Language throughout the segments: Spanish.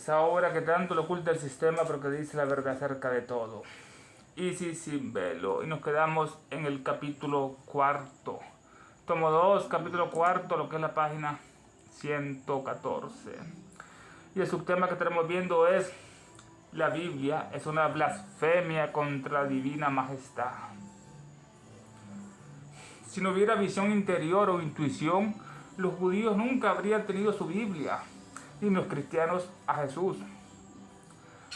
esa obra que tanto lo oculta el sistema, pero que dice la verdad acerca de todo. Isis sin velo. Y nos quedamos en el capítulo cuarto. Tomo 2, capítulo cuarto, lo que es la página 114. Y el subtema que estaremos viendo es: la Biblia es una blasfemia contra la divina majestad. Si no hubiera visión interior o intuición, los judíos nunca habrían tenido su Biblia, y los cristianos a Jesús.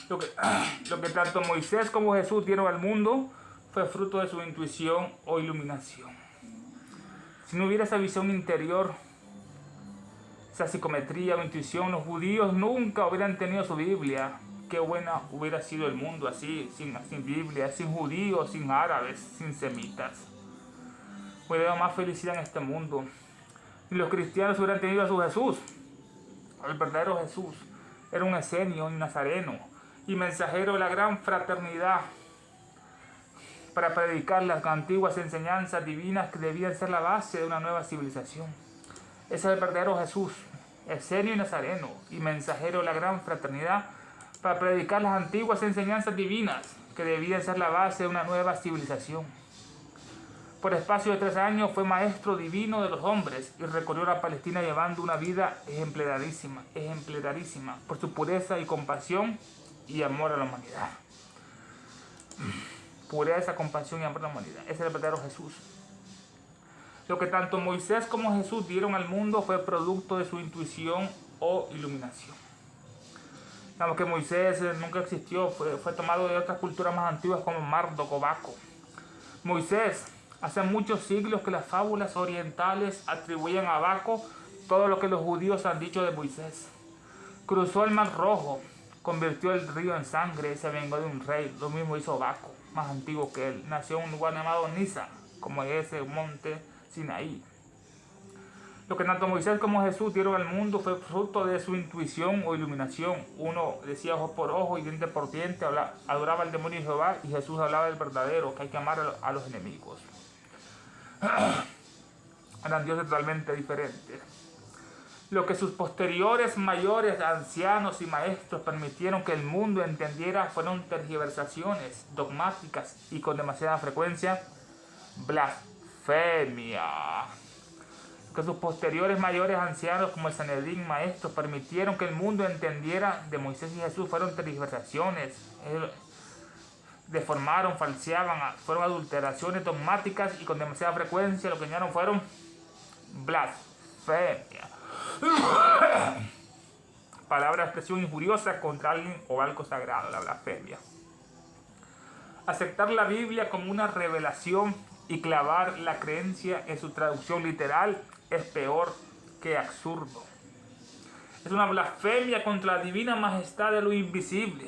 Lo que tanto Moisés como Jesús dieron al mundo fue fruto de su intuición o iluminación. Si no hubiera esa visión interior, esa psicometría o intuición, los judíos nunca hubieran tenido su Biblia. Qué buena hubiera sido el mundo así, sin Biblia, sin judíos, sin árabes, sin semitas. Hubiera habido más felicidad en este mundo. Y los cristianos hubieran tenido a su Jesús. El verdadero Jesús era un esenio, un nazareno y mensajero de la gran fraternidad para predicar las antiguas enseñanzas divinas que debían ser la base de una nueva civilización. Ese es el verdadero Jesús, esenio y nazareno y mensajero de la gran fraternidad para predicar las antiguas enseñanzas divinas que debían ser la base de una nueva civilización. Por espacio de 3 años fue maestro divino de los hombres y recorrió la Palestina llevando una vida ejemplarísima por su pureza y compasión y amor a la humanidad. Pureza, compasión y amor a la humanidad. Ese es el verdadero Jesús. Lo que tanto Moisés como Jesús dieron al mundo fue producto de su intuición o iluminación. Sabemos que Moisés nunca existió, fue tomado de otras culturas más antiguas como Marduk o Baco. Moisés, hace muchos siglos que las fábulas orientales atribuyen a Baco todo lo que los judíos han dicho de Moisés. Cruzó el Mar Rojo, convirtió el río en sangre y se vengó de un rey. Lo mismo hizo Baco, más antiguo que él. Nació en un lugar llamado Nisa, como ese monte Sinaí. Lo que tanto Moisés como Jesús dieron al mundo fue fruto de su intuición o iluminación. Uno decía ojo por ojo y diente por diente, adoraba al demonio de Jehová, y Jesús hablaba del verdadero, que hay que amar a los enemigos. Eran dioses totalmente diferentes. Lo que sus posteriores mayores, ancianos y maestros permitieron que el mundo entendiera fueron tergiversaciones dogmáticas y con demasiada frecuencia blasfemia. Lo que sus posteriores mayores, ancianos como el Sanedrín, maestros permitieron que el mundo entendiera de Moisés y Jesús fueron tergiversaciones. Deformaron, falseaban, fueron adulteraciones dogmáticas y con demasiada frecuencia lo que enseñaron fueron blasfemia. Palabra, expresión injuriosa contra alguien o algo sagrado, la blasfemia. Aceptar la Biblia como una revelación y clavar la creencia en su traducción literal es peor que absurdo. Es una blasfemia contra la divina majestad de lo invisible.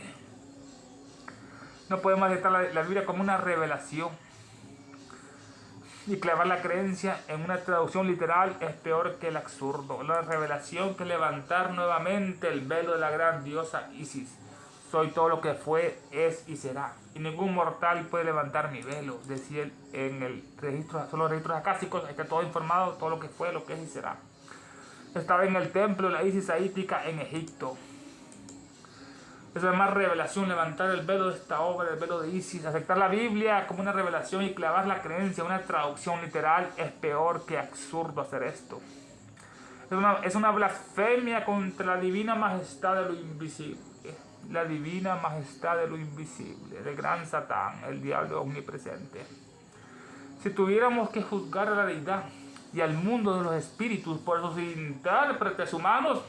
No podemos aceptar la Biblia como una revelación y clavar la creencia en una traducción literal es peor que el absurdo. La revelación que levantar nuevamente el velo de la gran diosa Isis. Soy todo lo que fue, es y será, y ningún mortal puede levantar mi velo. Decía él en el registro, son los registros acásicos, ahí está todo informado, todo lo que fue, lo que es y será. Estaba en el templo de la Isis saítica en Egipto. Esa es más revelación, levantar el velo de esta obra, el velo de Isis. Aceptar la Biblia como una revelación y clavar la creencia en una traducción literal es peor que absurdo hacer esto. Es una blasfemia contra la divina majestad de lo invisible. La divina majestad de lo invisible, del gran Satán, el diablo omnipresente. Si tuviéramos que juzgar a la deidad y al mundo de los espíritus por sus intérpretes humanos,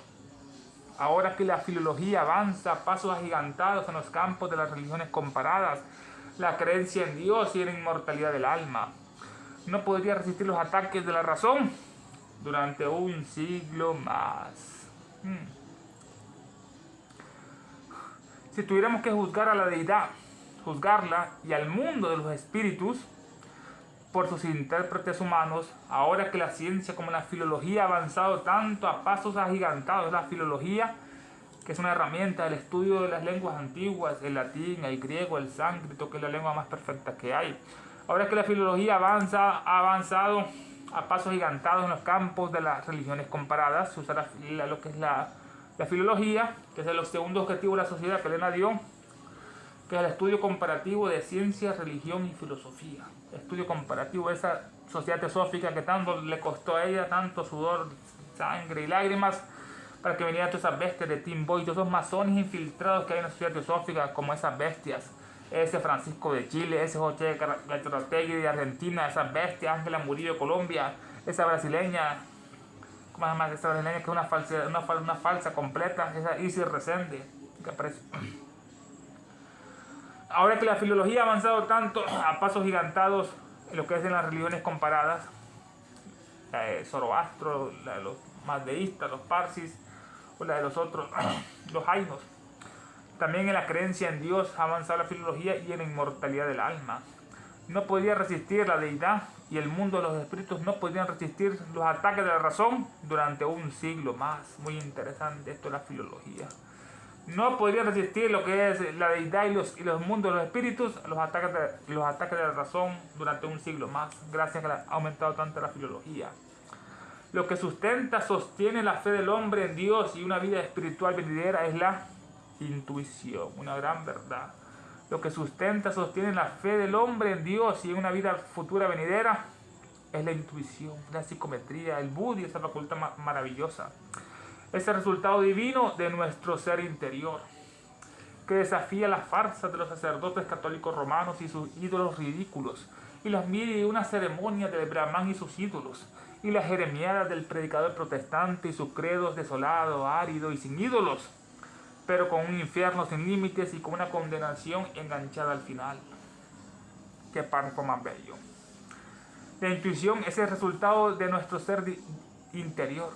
ahora que la filología avanza a pasos agigantados en los campos de las religiones comparadas, la creencia en Dios y en la inmortalidad del alma no podría resistir los ataques de la razón durante un siglo más. Si tuviéramos que juzgar a la deidad, juzgarla y al mundo de los espíritus por sus intérpretes humanos, ahora que la ciencia como la filología ha avanzado tanto a pasos agigantados, la filología, que es una herramienta del estudio de las lenguas antiguas, el latín, el griego, el sánscrito, que es la lengua más perfecta que hay. Ahora que la filología ha avanzado a pasos gigantados en los campos de las religiones comparadas, se usa lo que es la La filología, que es el segundo objetivo de la sociedad que Elena dio, que es el estudio comparativo de ciencia, religión y filosofía. Estudio comparativo de esa sociedad teosófica que tanto le costó a ella, tanto sudor, sangre y lágrimas, para que vinieran todas esas bestias de Tim Boy, todos esos masones infiltrados que hay en la sociedad teosófica, como esas bestias. Ese Francisco de Chile, ese José Gacharategui de Argentina, esas bestias, Ángela Murillo de Colombia, esa brasileña, ¿cómo se llama esa brasileña? Que es una falsa completa, esa Isis Resende, que aparece. Ahora que la filología ha avanzado tanto a pasos gigantados en lo que es en las religiones comparadas, la de Zoroastro, la de los mazdeístas, los parsis, o la de los otros, los jainos. También en la creencia en Dios ha avanzado la filología y en la inmortalidad del alma. No podía resistir la deidad y el mundo de los espíritus no podían resistir los ataques de la razón durante un siglo más. Muy interesante esto de la filología. No podrían resistir lo que es la deidad y los mundos de los espíritus, los ataques de la razón durante un siglo más, gracias a que ha aumentado tanto la filología. Lo que sostiene la fe del hombre en Dios y una vida espiritual venidera es la intuición, una gran verdad. Lo que sostiene la fe del hombre en Dios y en una vida futura venidera es la intuición, la psicometría, el buddhi, esa facultad maravillosa. Es el resultado divino de nuestro ser interior, que desafía las farsas de los sacerdotes católicos romanos y sus ídolos ridículos, y las mil y una ceremonias del Brahman y sus ídolos, y las jeremiadas del predicador protestante y sus credos desolado, árido y sin ídolos, pero con un infierno sin límites y con una condenación enganchada al final. Qué párrafo más bello. La intuición es el resultado de nuestro ser interior.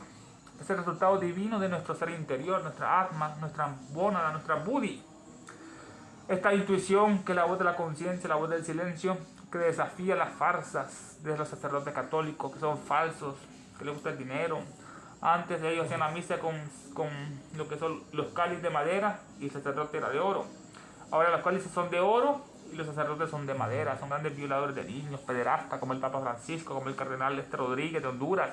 Es el resultado divino de nuestro ser interior, nuestra atma, nuestra gónada, nuestra buddhi. Esta intuición, que es la voz de la conciencia, la voz del silencio, que desafía las farsas de los sacerdotes católicos, que son falsos, que les gusta el dinero. Antes de ellos hacían la misa con lo que son los cálices de madera y el sacerdote era de oro. Ahora los cálices son de oro y los sacerdotes son de madera. Son grandes violadores de niños, pederastas, como el Papa Francisco, como el cardenal Rodríguez de Honduras.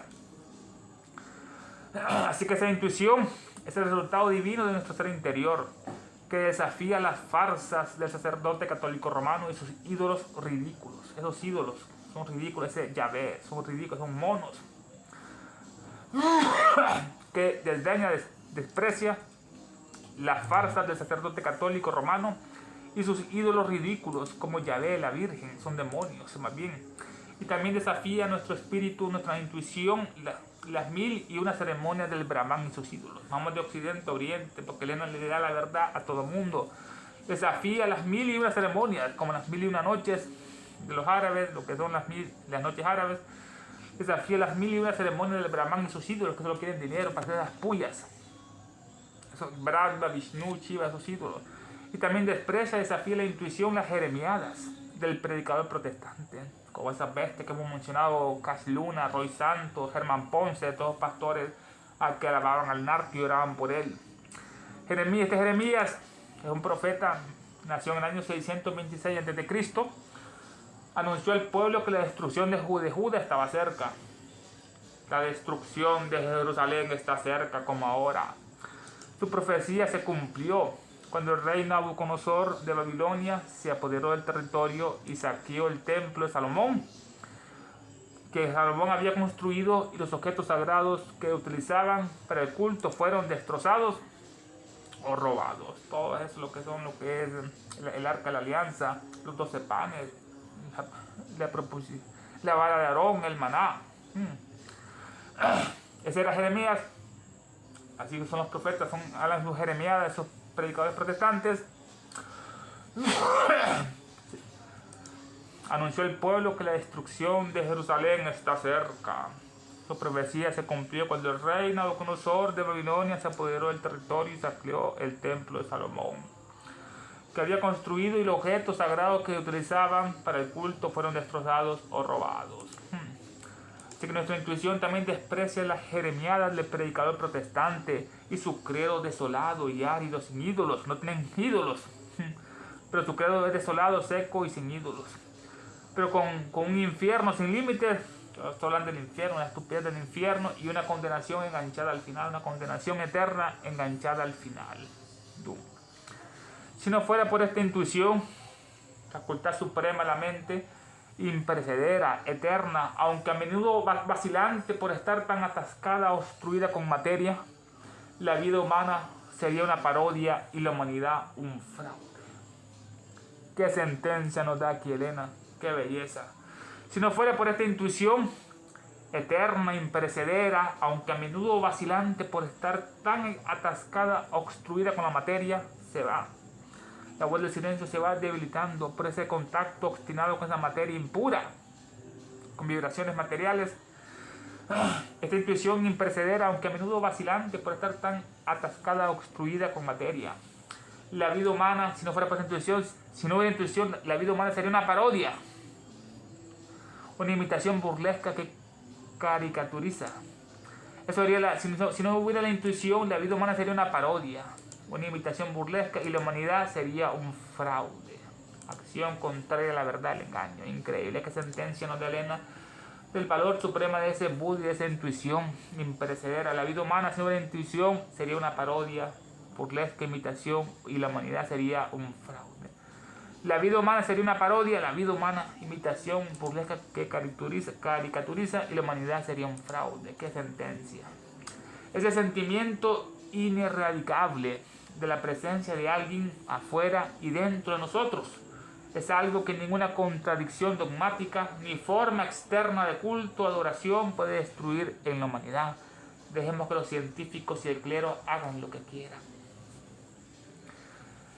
Así que esa intuición es el resultado divino de nuestro ser interior, que desafía las farsas del sacerdote católico romano y sus ídolos ridículos. Esos ídolos son ridículos, ese Yahvé, son ridículos, son monos, que desdeña, desprecia las farsas del sacerdote católico romano y sus ídolos ridículos como Yahvé, la Virgen, son demonios más bien. Y también desafía nuestro espíritu, nuestra intuición, las mil y una ceremonias del Brahman y sus ídolos. Vamos de occidente a oriente, porque Elena le da la verdad a todo mundo. Desafía las mil y una ceremonias, como las mil y una noches de los árabes, lo que son las noches árabes. Desafía las mil y una ceremonias del Brahman y sus ídolos, que solo quieren dinero para hacer las pullas. Brahma, Vishnu, Shiva, esos ídolos. Y también desafía la intuición, las jeremiadas del predicador protestante, como esas bestias que hemos mencionado, Cash Luna, Roy Santos, Germán Ponce, todos los pastores que alababan al narco y oraban por él. Jeremías es un profeta, nació en el año 626 a.C., anunció al pueblo que la destrucción de Judá estaba cerca. La destrucción de Jerusalén está cerca como ahora. Su profecía se cumplió cuando el rey Nabucodonosor de Babilonia se apoderó del territorio y saqueó el templo de Salomón, que Salomón había construido, y los objetos sagrados que utilizaban para el culto fueron destrozados o robados. Todo eso lo que es el arca de la alianza, los 12 panes, la vara de Aarón, el maná. Ese era Jeremías. Así son los profetas, hablan sus jeremiadas, esos predicadores protestantes. Anunció al pueblo que la destrucción de Jerusalén está cerca. Su profecía se cumplió cuando el rey Nabucodonosor de Babilonia se apoderó del territorio y saqueó el templo de Salomón, que había construido, y los objetos sagrados que utilizaban para el culto fueron destrozados o robados. Así que nuestra intuición también desprecia las jeremiadas del predicador protestante y su credo desolado y árido, sin ídolos. No tienen ídolos, pero su credo es desolado, seco y sin ídolos. Pero con un infierno sin límites Estoy hablando del infierno, una estupidez del infierno y una condenación enganchada al final, una condenación eterna enganchada al final. Si no fuera por esta intuición, facultad suprema de la mente, imperecedera, eterna, aunque a menudo vacilante por estar tan atascada, obstruida con materia, la vida humana sería una parodia y la humanidad un fraude. Qué sentencia nos da aquí Elena, qué belleza. Si no fuera por esta intuición eterna, imperecedera, aunque a menudo vacilante por estar tan atascada, obstruida con la materia, se va. La voz del silencio se va debilitando por ese contacto obstinado con esa materia impura, con vibraciones materiales. Esta intuición imperecedera, aunque a menudo vacilante por estar tan atascada, obstruida con materia. La vida humana, si no fuera por esta intuición, si no hubiera intuición, la vida humana sería una parodia, una imitación burlesca que caricaturiza. Eso sería si no hubiera la intuición, la vida humana sería una parodia, una imitación burlesca y la humanidad sería un fraude. Acción contraria a la verdad, el engaño. Increíble que sentencia nos da Elena del valor supremo de ese Buda y de esa intuición imperecedera. La vida humana sin una intuición sería una parodia, burlesca, imitación y la humanidad sería un fraude. La vida humana sería una parodia, la vida humana, imitación, burlesca que caricaturiza y la humanidad sería un fraude. ¡Qué sentencia! Ese sentimiento ineradicable de la presencia de alguien afuera y dentro de nosotros es algo que ninguna contradicción dogmática ni forma externa de culto o adoración puede destruir en la humanidad. Dejemos que los científicos y el clero hagan lo que quieran.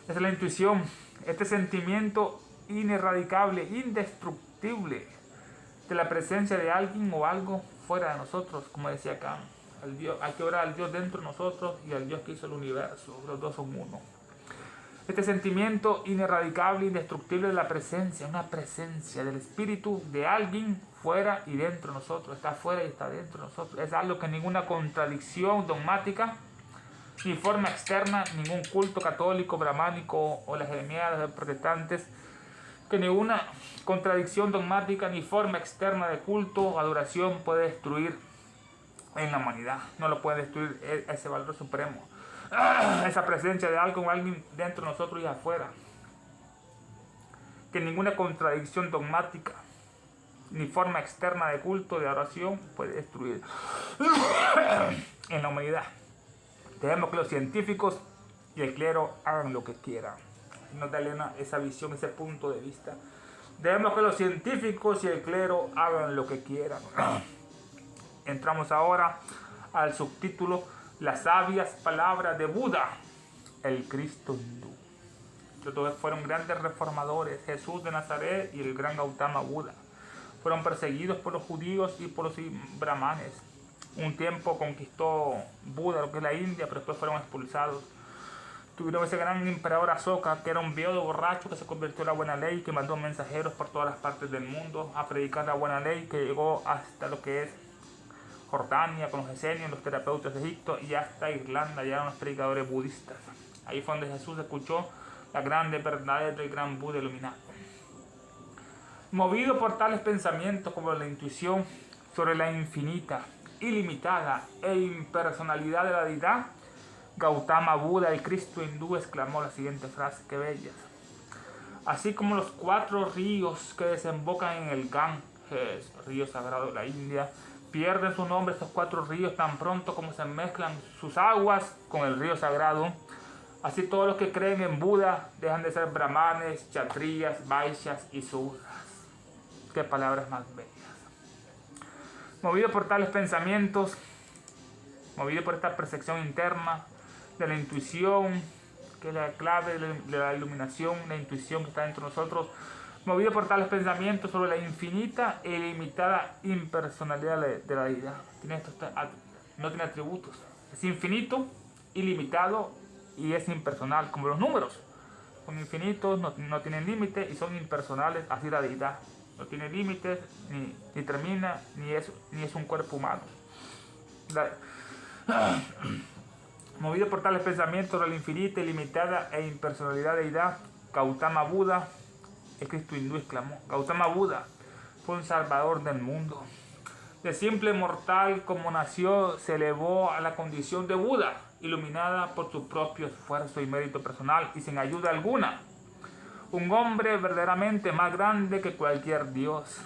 Esa es la intuición, este sentimiento ineradicable, indestructible de la presencia de alguien o algo fuera de nosotros, como decía Kant. Hay que orar al Dios dentro de nosotros y al Dios que hizo el universo, los dos son uno. Este sentimiento ineradicable, indestructible de la presencia, una presencia del espíritu de alguien fuera y dentro de nosotros, está fuera y está dentro de nosotros. Es algo que ninguna contradicción dogmática, ni forma externa, ningún culto católico, brahmánico o las jeremiadas de protestantes, que ninguna contradicción dogmática ni forma externa de culto o adoración puede destruir en la humanidad. No lo puede destruir ese valor supremo. Esa presencia de algo o alguien dentro de nosotros y afuera. Que ninguna contradicción dogmática ni forma externa de culto, de adoración puede destruir en la humanidad. Dejemos que los científicos y el clero hagan lo que quieran. Nos da Elena esa visión, ese punto de vista. Dejemos que los científicos y el clero hagan lo que quieran. Entramos ahora al subtítulo Las sabias palabras de Buda, el Cristo hindú. Los dos fueron grandes reformadores, Jesús de Nazaret y el gran Gautama Buda. Fueron perseguidos por los judíos y por los brahmanes. Un tiempo conquistó Buda lo que es la India, pero después fueron expulsados. Tuvieron ese gran emperador Asoka, que era un viudo borracho que se convirtió en la buena ley, que mandó mensajeros por todas las partes del mundo a predicar la buena ley, que llegó hasta lo que es Jordania, con los esenios, los terapeutas de Egipto, y hasta Irlanda, ya eran los predicadores budistas. Ahí fue donde Jesús escuchó las grandes verdades del gran Buda iluminado. Movido por tales pensamientos como la intuición sobre la infinita, ilimitada e impersonalidad de la deidad, Gautama Buda, el Cristo hindú, exclamó la siguiente frase, qué bellas. Así como los 4 ríos que desembocan en el Ganges, río sagrado de la India, pierden su nombre estos 4 ríos tan pronto como se mezclan sus aguas con el río sagrado, así todos los que creen en Buda dejan de ser brahmanes, kshatriyas, vaishyas y sudras. Qué palabras más bellas. Movido por tales pensamientos, movido por esta percepción interna de la intuición, que es la clave de la iluminación, la intuición que está dentro de nosotros, movido por tales pensamientos sobre la infinita e ilimitada impersonalidad de la deidad. No tiene atributos. Es infinito, ilimitado y es impersonal, como los números. Son infinitos, no tienen límite y son impersonales, así la deidad. No tiene límites, ni termina, ni es un cuerpo humano. Movido por tales pensamientos sobre la infinita, ilimitada e impersonalidad de deidad, Gautama Buda, el Cristo hindú, exclamó. Gautama Buda fue un salvador del mundo. De simple mortal como nació, se elevó a la condición de Buda, iluminada por su propio esfuerzo y mérito personal y sin ayuda alguna. Un hombre verdaderamente más grande que cualquier dios.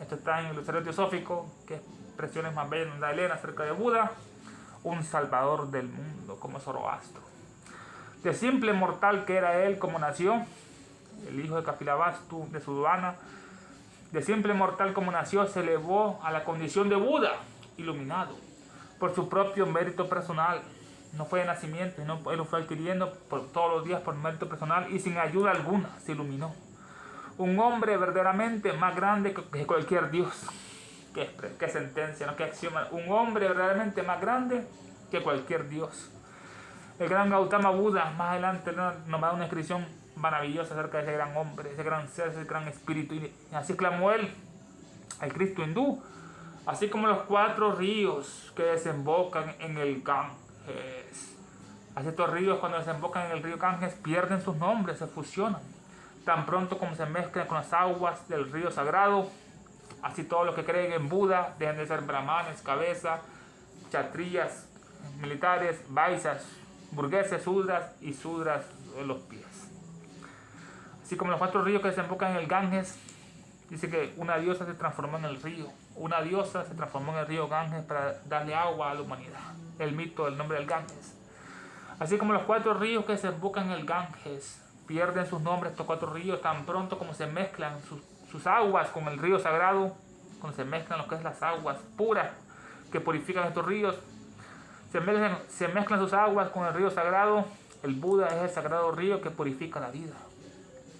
Esto está en el Glosario Teosófico, que es expresiones más bellas de Elena acerca de Buda, un salvador del mundo como Zoroastro. De simple mortal que era él como nació, el hijo de Kapilavastu de Sudvana, de simple mortal como nació, se elevó a la condición de Buda, iluminado por su propio mérito personal. No fue de nacimiento, él lo fue adquiriendo todos los días por mérito personal y sin ayuda alguna se iluminó. Un hombre verdaderamente más grande que cualquier dios. Qué sentencia, ¿no? Qué axioma. Un hombre verdaderamente más grande que cualquier dios. El gran Gautama Buda, más adelante nos da una descripción maravillosa acerca de ese gran hombre, ese gran ser, ese gran espíritu. Y así clamó él, el Cristo hindú, así como los 4 ríos que desembocan en el Ganges. Así estos ríos cuando desembocan en el río Ganges pierden sus nombres, se fusionan. Tan pronto como se mezclan con las aguas del río sagrado, así todos los que creen en Buda dejan de ser brahmanes, cabeza, kshatriyas, militares, vaisas, burgueses, sudras y sudras los pies. Así como los 4 ríos que desembocan en el Ganges, dice que una diosa se transformó en el río. Una diosa se transformó en el río Ganges para darle agua a la humanidad. El mito del nombre del Ganges. Así como los 4 ríos que desembocan en el Ganges pierden sus nombres, estos 4 ríos, tan pronto como se mezclan sus aguas con el río sagrado, cuando se mezclan lo que es las aguas puras que purifican estos ríos, se mezclan sus aguas con el río sagrado. El Buda es el sagrado río que purifica la vida.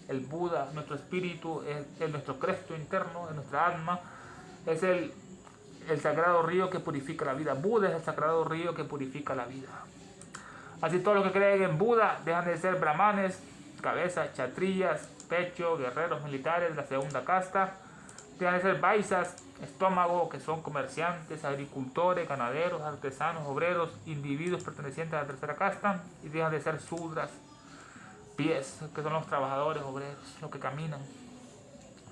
El Buda, nuestro espíritu, es nuestro Cristo interno, es nuestra alma, es el sagrado río que purifica la vida. Buda es el sagrado río que purifica la vida. Así todos los que creen en Buda dejan de ser brahmanes, cabezas, kshatriyas, pecho, guerreros militares, la segunda casta, dejan de ser vaisas, estómago, que son comerciantes, agricultores, ganaderos, artesanos, obreros, individuos pertenecientes a la tercera casta, y dejan de ser sudras, pies, que son los trabajadores, obreros, los que caminan.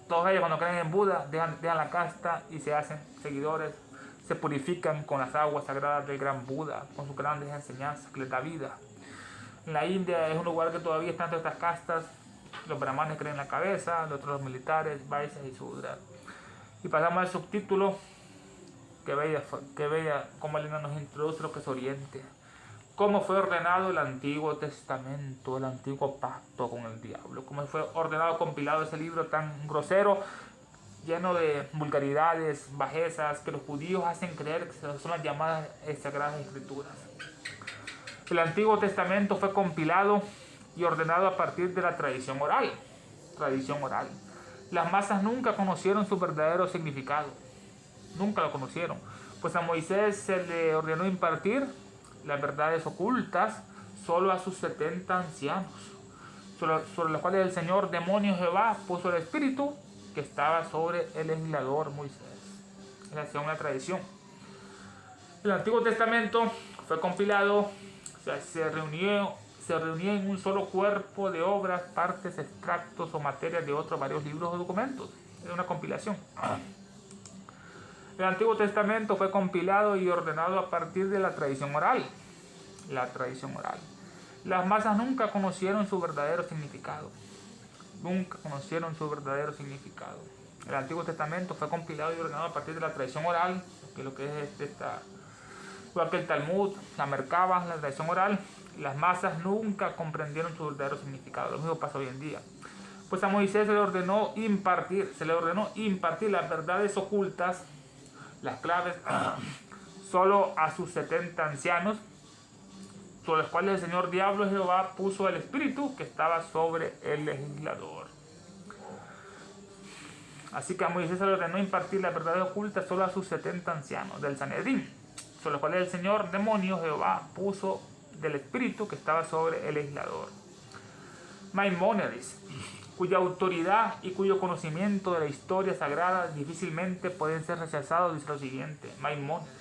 Todos ellos cuando creen en Buda dejan la casta y se hacen seguidores, se purifican con las aguas sagradas del gran Buda, con sus grandes enseñanzas que les da vida. En la India es un lugar que todavía están todas estas castas. Los brahmanes creen en la cabeza, los otros los militares, vaisas y sudras. Y pasamos al subtítulo. Qué bella como Elena nos introduce lo que es Oriente. Cómo fue ordenado el Antiguo Testamento, el Antiguo Pacto con el Diablo. Cómo fue ordenado, compilado ese libro tan grosero, lleno de vulgaridades, bajezas, que los judíos hacen creer que son las llamadas Sagradas Escrituras. El Antiguo Testamento fue compilado y ordenado a partir de la tradición oral. Las masas nunca conocieron su verdadero significado. Nunca lo conocieron. Pues a Moisés se le ordenó impartir las verdades ocultas solo a sus 70 ancianos, sobre los cuales el Señor demonio Jehová puso el espíritu que estaba sobre el legislador Moisés. Esa es una tradición. El Antiguo Testamento fue compilado, se reunió en un solo cuerpo de obras, partes, extractos o materias de otros varios libros o documentos. Es una compilación. El Antiguo Testamento fue compilado y ordenado a partir de la tradición oral. Las masas nunca conocieron su verdadero significado. El Antiguo Testamento fue compilado y ordenado a partir de la tradición oral, que es lo que es igual que el Talmud, la Merkabah, la tradición oral. Las masas nunca comprendieron su verdadero significado. Lo mismo pasa hoy en día. Pues a Moisés se le ordenó impartir las verdades ocultas, las claves, solo a sus 70 ancianos, sobre los cuales el Señor Diablo Jehová puso el espíritu que estaba sobre el legislador. Así que a Moisés se le ordenó impartir las verdades ocultas solo a sus 70 ancianos del Sanedrín, sobre los cuales el Señor demonio Jehová puso del espíritu que estaba sobre el legislador. Maimónides, cuya autoridad y cuyo conocimiento de la historia sagrada difícilmente pueden ser rechazados, dice lo siguiente. Maimónides: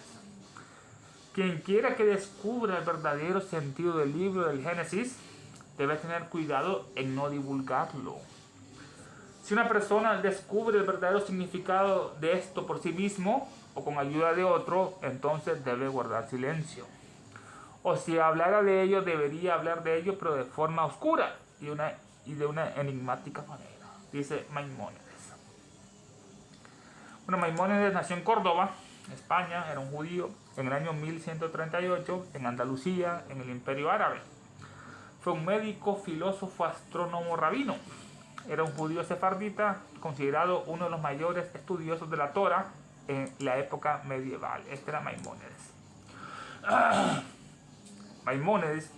quien quiera que descubra el verdadero sentido del libro del Génesis debe tener cuidado en no divulgarlo. Si una persona descubre el verdadero significado de esto por sí mismo, o con ayuda de otro, entonces debe guardar silencio. O si hablara de ello, debería hablar de ello, pero de forma oscura y de una enigmática manera, dice Maimónides. Bueno, Maimónides nació en Córdoba, España, era un judío, en el año 1138, en Andalucía, en el Imperio Árabe. Fue un médico, filósofo, astrónomo, rabino. Era un judío sefardita, considerado uno de los mayores estudiosos de la Torá en la época medieval. Este era Maimónides. Maimónides,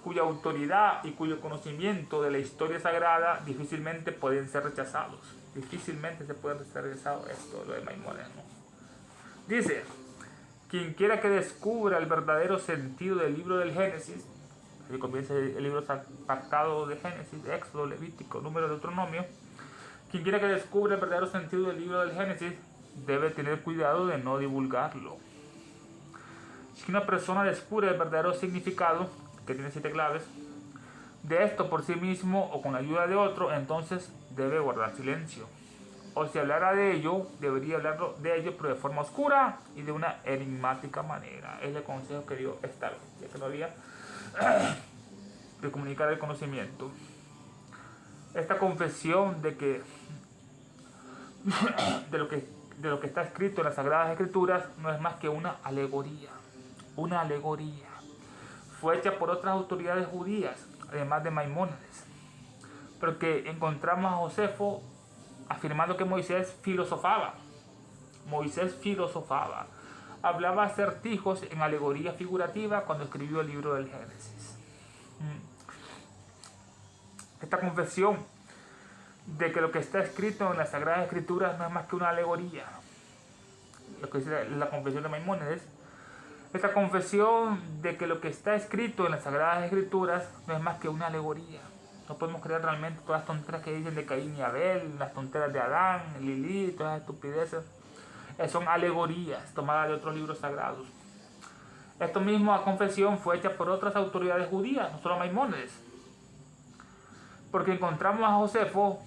cuya autoridad y cuyo conocimiento de la historia sagrada difícilmente pueden ser rechazados. Difícilmente se puede ser rechazado esto, lo de Maimónides, ¿no? Dice, quien quiera que descubra el verdadero sentido del libro del Génesis, que comienza el libro pactado de Génesis, Éxodo, Levítico, Número, Deuteronomio, quien quiera que descubra el verdadero sentido del libro del Génesis, debe tener cuidado de no divulgarlo. Si una persona descubre el verdadero significado, que tiene 7 claves, de esto por sí mismo o con la ayuda de otro, entonces debe guardar silencio. O si hablara de ello, debería hablar de ello, pero de forma oscura y de una enigmática manera. Es el consejo que dio esta vez, ya que no había de comunicar el conocimiento. Esta confesión de lo que está escrito en las Sagradas Escrituras no es más que una alegoría. Una alegoría. Fue hecha por otras autoridades judías, además de Maimónides, pero que encontramos a Josefo afirmando que Moisés filosofaba. Moisés filosofaba. Hablaba acertijos en alegoría figurativa cuando escribió el libro del Génesis. Esta confesión de que lo que está escrito en las Sagradas Escrituras no es más que una alegoría, lo que dice la confesión de Maimónides, esta confesión de que lo que está escrito en las Sagradas Escrituras no es más que una alegoría. No podemos creer realmente todas las tonteras que dicen de Caín y Abel, las tonteras de Adán, Lilí, todas las estupideces. Son alegorías tomadas de otros libros sagrados. Esta misma confesión fue hecha por otras autoridades judías, no solo Maimónides. Porque encontramos a Josefo.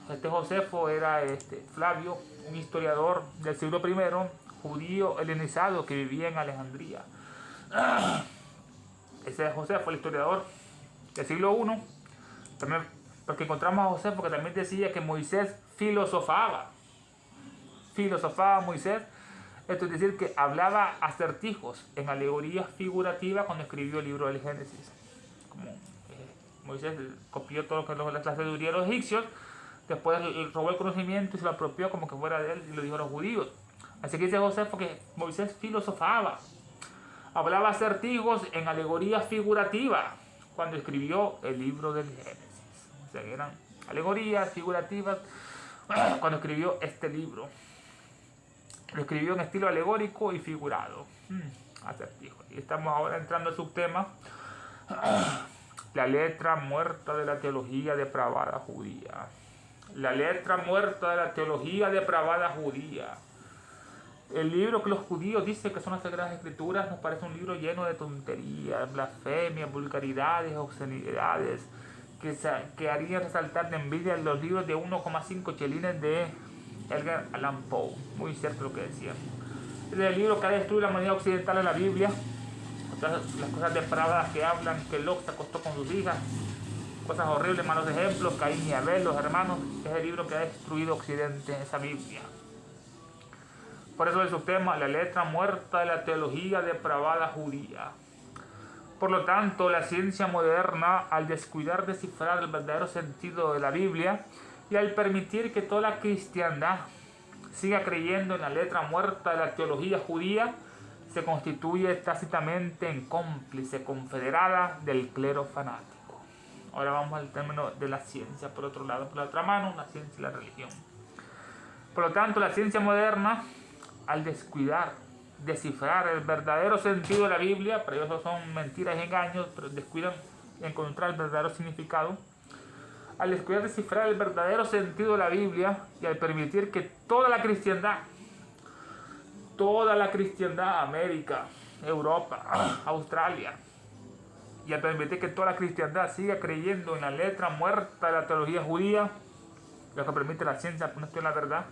Este Josefo era Flavio, un historiador del siglo I, judío helenizado que vivía en Alejandría. Ese Josefo, el historiador del siglo I, también, porque encontramos a Josefo que también decía que Moisés filosofaba. Filosofaba Moisés, esto es decir, que hablaba acertijos en alegorías figurativas cuando escribió el libro del Génesis. Como Moisés copió todo lo que la sabiduría de los egipcios, después robó el conocimiento y se lo apropió como que fuera de él y lo dijo a los judíos. Así que dice Josefo que Moisés filosofaba, hablaba acertijos en alegorías figurativas cuando escribió el libro del Génesis. O sea, que eran alegorías figurativas cuando escribió este libro. Lo escribió en estilo alegórico y figurado. Acertijo. Y estamos ahora entrando al subtema, la letra muerta de la teología depravada judía. La letra muerta de la teología depravada judía. El libro que los judíos dicen que son las Sagradas Escrituras nos parece un libro lleno de tonterías, blasfemias, vulgaridades, obscenidades, que harían resaltar de envidia los libros de 1,5 chelines de Edgar Allan Poe. Muy cierto lo que decía. Es el libro que ha destruido la humanidad occidental de la Biblia. Las cosas depravadas que hablan, que Lot se acostó con sus hijas, cosas horribles, malos ejemplos, Caín y Abel, los hermanos. Es el libro que ha destruido Occidente, esa Biblia. Por eso el subtema, la letra muerta de la teología depravada judía. Por lo tanto, la ciencia moderna, al descuidar descifrar el verdadero sentido de la Biblia y al permitir que toda la cristiandad siga creyendo en la letra muerta de la teología judía, se constituye tácitamente en cómplice confederada del clero fanático. Ahora vamos al término de la ciencia, por otro lado, por la otra mano, la ciencia y la religión. Por lo tanto, la ciencia moderna, al descuidar, descifrar el verdadero sentido de la Biblia, para ellos son mentiras y engaños, pero descuidan encontrar el verdadero significado, al descuidar descifrar el verdadero sentido de la Biblia y al permitir que toda la cristiandad, América, Europa, Australia, y al permitir que toda la cristiandad siga creyendo en la letra muerta de la teología judía, lo que permite la ciencia, no estoy en la verdad,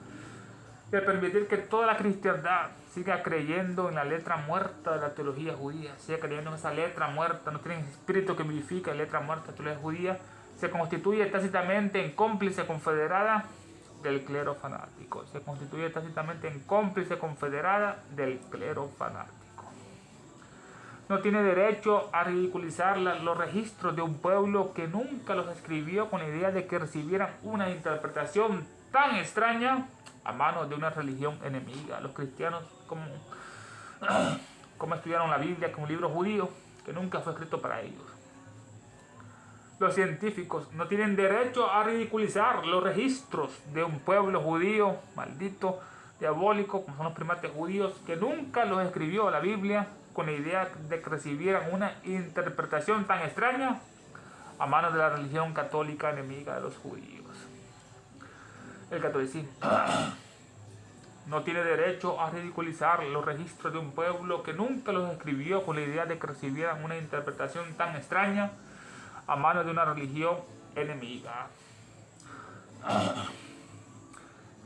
de permitir que toda la cristiandad siga creyendo en la letra muerta de la teología judía, siga creyendo en esa letra muerta, no tienen espíritu que vivifica la letra muerta de la teología judía, se constituye tácitamente en cómplice confederada del clero fanático, se constituye tácitamente en cómplice confederada del clero fanático. No tiene derecho a ridiculizar los registros de un pueblo que nunca los escribió con la idea de que recibieran una interpretación tan extraña a manos de una religión enemiga. Los cristianos, como estudiaron la Biblia, como un libro judío que nunca fue escrito para ellos. Los científicos no tienen derecho a ridiculizar los registros de un pueblo judío maldito, diabólico, como son los primates judíos, que nunca los escribió la Biblia con la idea de que recibieran una interpretación tan extraña a manos de la religión católica enemiga de los judíos. El catolicismo no tiene derecho a ridiculizar los registros de un pueblo que nunca los escribió con la idea de que recibieran una interpretación tan extraña a manos de una religión enemiga.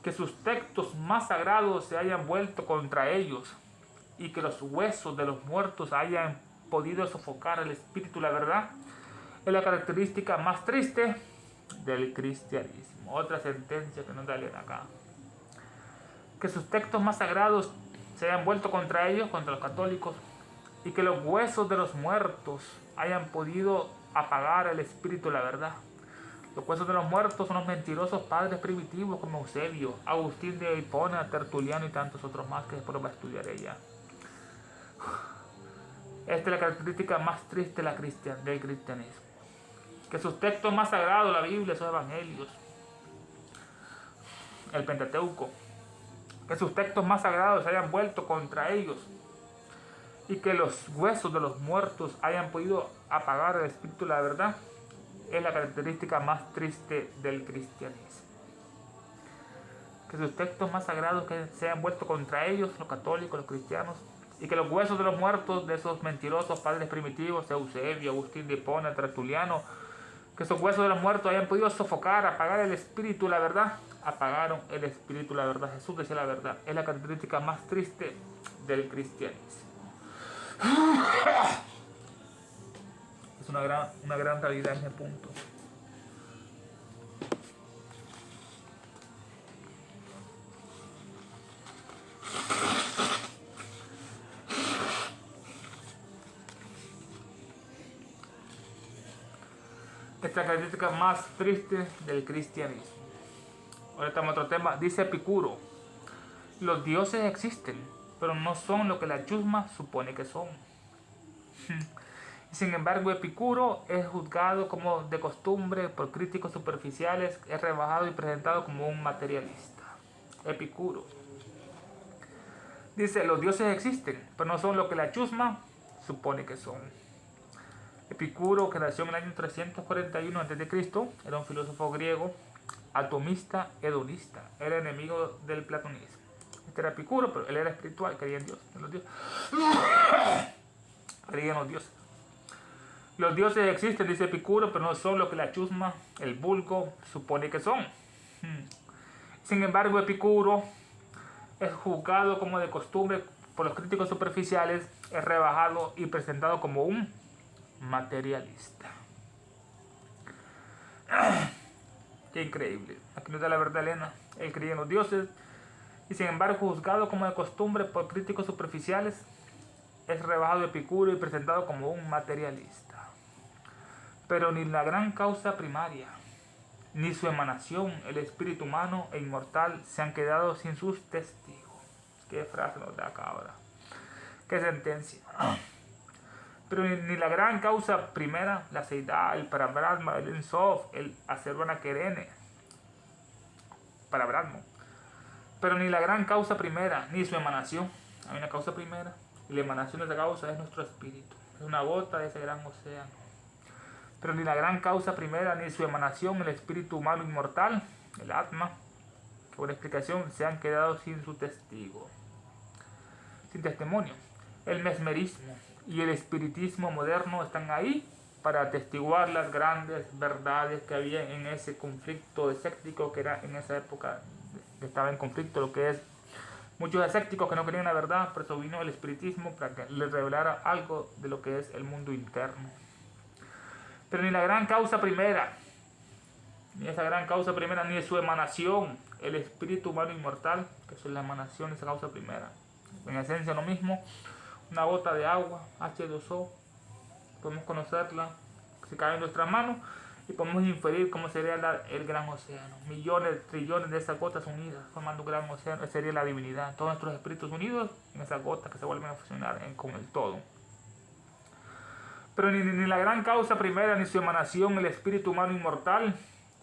Que sus textos más sagrados se hayan vuelto contra ellos y que los huesos de los muertos hayan podido sofocar el espíritu, la verdad, es la característica más triste del cristianismo. Otra sentencia que nos da leer acá. Que sus textos más sagrados se hayan vuelto contra ellos, contra los católicos, y que los huesos de los muertos hayan podido apagar el espíritu, la verdad. Los huesos de los muertos son los mentirosos padres primitivos como Eusebio, Agustín de Hipona, Tertuliano y tantos otros más que después va a estudiar ella. Esta es la característica más triste del cristianismo. Que sus textos más sagrados, la Biblia, esos evangelios, el Pentateuco, que sus textos más sagrados se hayan vuelto contra ellos y que los huesos de los muertos hayan podido apagar el espíritu, la verdad, es la característica más triste del cristianismo. Que sus textos más sagrados que se hayan vuelto contra ellos, los católicos, los cristianos, y que los huesos de los muertos de esos mentirosos padres primitivos, Eusebio, Agustín de Hipona, Tertuliano, que esos huesos de los muertos hayan podido sofocar, apagar el espíritu, la verdad, apagaron el espíritu, la verdad. Jesús decía la verdad, es la característica más triste del cristianismo. Es una gran realidad en ese punto. Esta característica más triste del cristianismo. Ahora estamos en otro tema. Dice Epicuro: los dioses existen, pero no son lo que la chusma supone que son. Sin embargo, Epicuro es juzgado como de costumbre por críticos superficiales, es rebajado y presentado como un materialista. Epicuro dice: los dioses existen, pero no son lo que la chusma supone que son. Epicuro, que nació en el año 341 a.C., era un filósofo griego, atomista, hedonista, era enemigo del platonismo. Este era Epicuro, pero él era espiritual, creía en Dios, en los dioses. Creía en los dioses. Los dioses existen, dice Epicuro, pero no son lo que la chusma, el vulgo, supone que son. Sin embargo, Epicuro es juzgado como de costumbre por los críticos superficiales, es rebajado y presentado como un materialista. Qué increíble. Aquí nos da la verdad Elena. Él creía en los dioses y sin embargo juzgado como de costumbre por críticos superficiales, es rebajado de Epicuro y presentado como un materialista. Pero ni la gran causa primaria, ni su emanación, el espíritu humano e inmortal, se han quedado sin sus testigos. Qué frase nos da acá ahora. Qué sentencia. Pero ni la gran causa primera, la Seidá, el Parabrahma, el Ensof, el Aservana Kerene, Parabrahma. Pero ni la gran causa primera, ni su emanación. Hay una causa primera, y la emanación de esa causa es nuestro espíritu. Es una gota de ese gran océano. Pero ni la gran causa primera, ni su emanación, el espíritu humano inmortal, el Atma, por explicación, se han quedado sin su testigo, sin testimonio. El mesmerismo y el espiritismo moderno están ahí para atestiguar las grandes verdades que había en ese conflicto escéptico que era en esa época que estaba en conflicto, lo que es muchos escépticos que no querían la verdad, por eso vino el espiritismo para que les revelara algo de lo que es el mundo interno. Pero ni la gran causa primera, ni esa gran causa primera, ni de su emanación, el espíritu humano inmortal, que es la emanación de esa causa primera. En esencia lo mismo, una gota de agua, H2O, podemos conocerla, se cae en nuestras manos y podemos inferir cómo sería el gran océano. Millones, trillones de esas gotas unidas formando un gran océano, sería la divinidad. Todos nuestros espíritus unidos en esas gotas que se vuelven a fusionar con el todo. Pero ni la gran causa primera ni su emanación, el espíritu humano inmortal,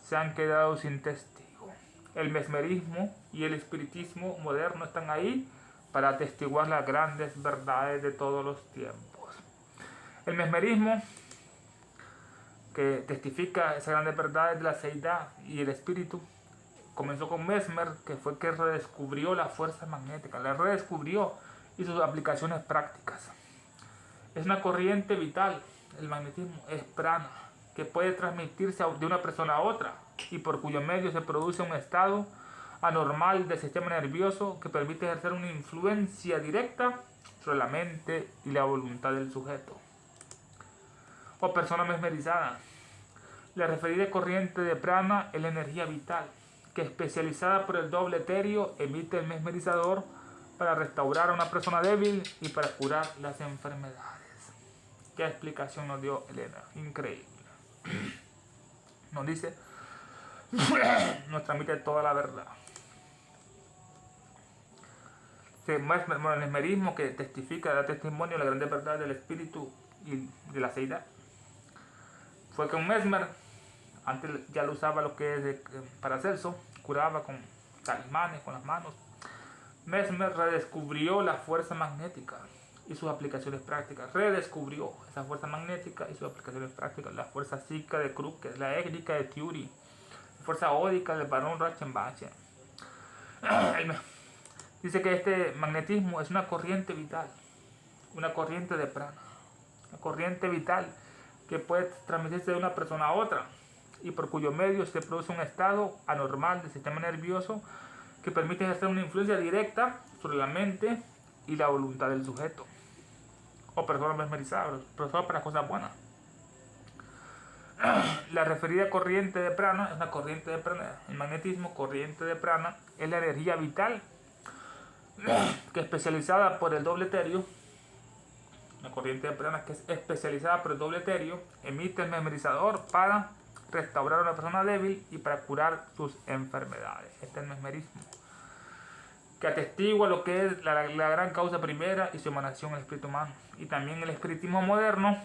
se han quedado sin testigo. El mesmerismo y el espiritismo moderno están ahí para atestiguar las grandes verdades de todos los tiempos. El mesmerismo, que testifica esas grandes verdades de la seidad y el espíritu, comenzó con Mesmer, que fue el que redescubrió la fuerza magnética, la redescubrió y sus aplicaciones prácticas. Es una corriente vital, el magnetismo es prana, que puede transmitirse de una persona a otra y por cuyo medio se produce un estado anormal del sistema nervioso que permite ejercer una influencia directa sobre la mente y la voluntad del sujeto o persona mesmerizada. La referida corriente de prana es la energía vital, que especializada por el doble etéreo emite el mesmerizador para restaurar a una persona débil y para curar las enfermedades. ¿Qué explicación nos dio Elena? Increíble. Nos dice, nos transmite toda la verdad. El mesmerismo que testifica, da testimonio de la grande verdad del espíritu y de la seidad. Fue que un Mesmer, antes ya lo usaba lo que es Paracelso, curaba con talismanes, con las manos. Mesmer redescubrió la fuerza magnética y sus aplicaciones prácticas. Redescubrió esa fuerza magnética y sus aplicaciones prácticas. La fuerza psíquica de Kruger, la ética de Thury, la fuerza ódica del barón Rauschenbacher. Dice que este magnetismo es una corriente vital, una corriente de prana, una corriente vital que puede transmitirse de una persona a otra y por cuyo medio se produce un estado anormal del sistema nervioso que permite ejercer una influencia directa sobre la mente y la voluntad del sujeto o persona mesmerizada, pero para cosas buenas. La referida corriente de prana es una corriente de prana. El magnetismo, corriente de prana, es la energía vital que es especializada por el doble etéreo. La corriente de prana que es especializada por el doble etéreo emite el mesmerizador para restaurar a una persona débil y para curar sus enfermedades. Este es el mesmerismo, que atestigua lo que es la gran causa primera y su emanación en el espíritu humano. Y también el espiritismo moderno,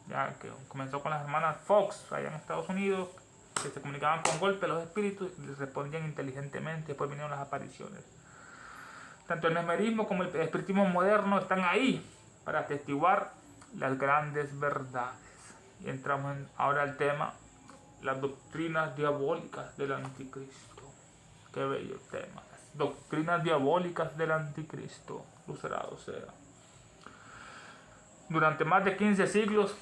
ya que comenzó con las hermanas Fox allá en Estados Unidos, que se comunicaban con golpe los espíritus y les respondían inteligentemente. Después vinieron las apariciones. Tanto el mesmerismo como el espiritismo moderno están ahí para atestiguar las grandes verdades. Y entramos ahora al tema, las doctrinas diabólicas del anticristo. Qué bello tema. Doctrinas diabólicas del anticristo. Lucerado sea. Durante más de 15 siglos,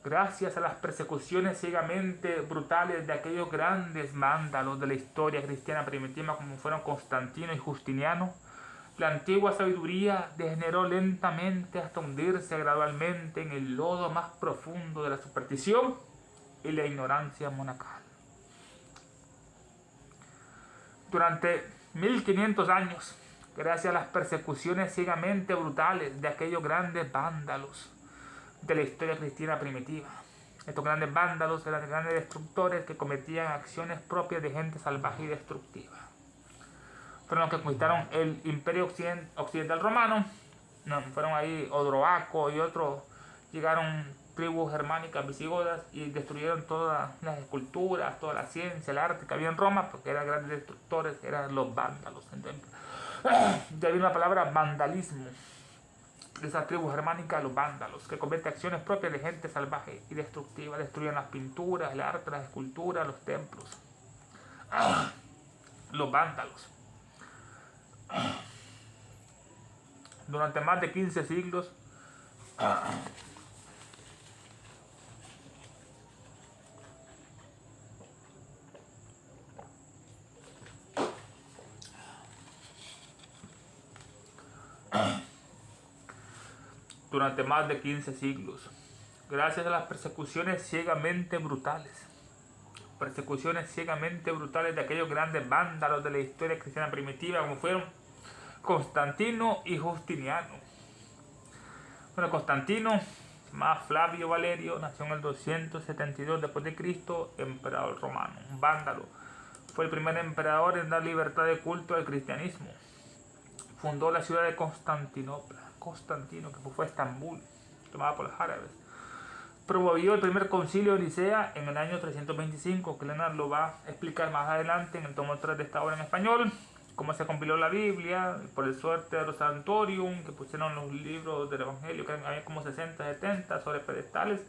gracias a las persecuciones ciegamente brutales de aquellos grandes vándalos de la historia cristiana primitiva como fueron Constantino y Justiniano, la antigua sabiduría degeneró lentamente hasta hundirse gradualmente en el lodo más profundo de la superstición y la ignorancia monacal. Durante 1500 años, gracias a las persecuciones ciegamente brutales de aquellos grandes vándalos de la historia cristiana primitiva, estos grandes vándalos eran grandes destructores que cometían acciones propias de gente salvaje y destructiva. Fueron los que conquistaron el imperio occidental romano, fueron ahí Odroaco y otros, llegaron tribus germánicas visigodas y destruyeron todas las esculturas, toda la ciencia, el arte que había en Roma, porque eran grandes destructores, eran los vándalos. Entonces, ya viene la palabra vandalismo, de esas tribus germánicas, los vándalos, que cometen acciones propias de gente salvaje y destructiva, destruyen las pinturas, el arte, las esculturas, los templos. Los vándalos. Durante más de 15 siglos, durante más de 15 siglos, gracias a las persecuciones ciegamente brutales de aquellos grandes vándalos de la historia cristiana primitiva, como fueron Constantino y Justiniano. Bueno, Constantino, se llamaba Flavio Valerio, nació en el 272 después de Cristo, emperador romano, un vándalo. Fue el primer emperador en dar libertad de culto al cristianismo. Fundó la ciudad de Constantinopla, Constantino, que fue Estambul, tomada por los árabes. Promovió el primer concilio de Nicea en el año 325, que Elena lo va a explicar más adelante en el tomo 3 de esta obra en español, cómo se compiló la Biblia, por el suerte de los Santorium, que pusieron los libros del Evangelio, que había como 60, 70 sobre pedestales,